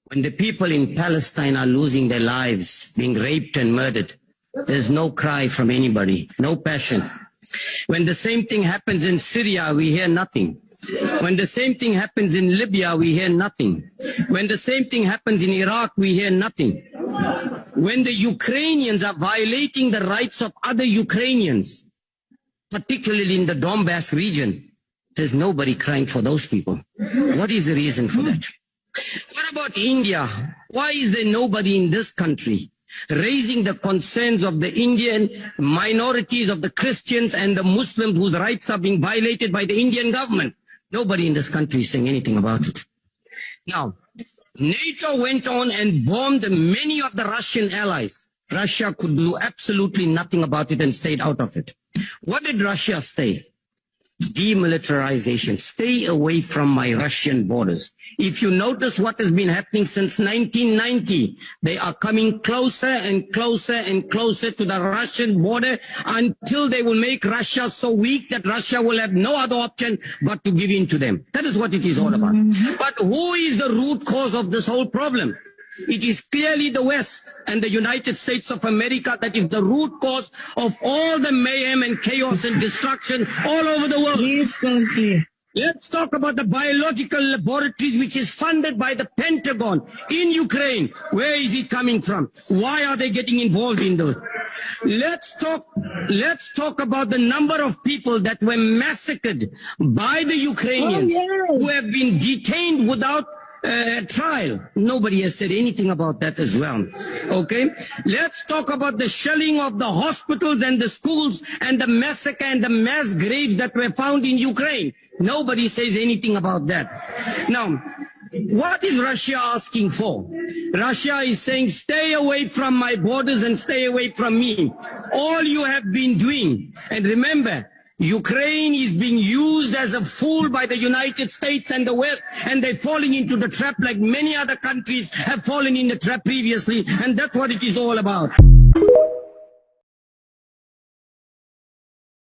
When the people in Palestine are losing their lives, being raped and murdered, there's no cry from anybody, no passion. When the same thing happens in Syria, we hear nothing. When the same thing happens in Libya, we hear nothing. When the same thing happens in Iraq, we hear nothing. When the Ukrainians are violating the rights of other Ukrainians, particularly in the Donbass region, there's nobody crying for those people. What is the reason for that? What about India? Why is there nobody in this country raising the concerns of the Indian minorities, of the Christians and the Muslims whose rights are being violated by the Indian government? Nobody in this country is saying anything about it. Now, NATO went on and bombed many of the Russian allies. Russia could do absolutely nothing about it and stayed out of it. What did Russia say? Demilitarization. Stay away from my Russian borders. If you notice what has been happening since 1990, they are coming closer and closer and closer to the Russian border until they will make Russia so weak that Russia will have no other option but to give in to them. That is what it is all about. But who is the root cause of this whole problem? It is clearly the West and the United States of America that is the root cause of all the mayhem and chaos and destruction all over the world. Please conclude. Let's talk about the biological laboratories which is funded by the Pentagon in Ukraine. Where is it coming from? Why are they getting involved in those? Let's talk about the number of people that were massacred by the Ukrainians who have been detained without trial. Nobody has said anything about that as well. Okay, let's talk about the shelling of the hospitals and the schools and the massacre and the mass graves that were found in Ukraine. Nobody says anything about that. Now, what is Russia asking for? Russia is saying, stay away from my borders and stay away from me. All you have been doing, and remember, Ukraine is being used as a fool by the United States and the West, and they're falling into the trap like many other countries have fallen in the trap previously, and that's what it is all about.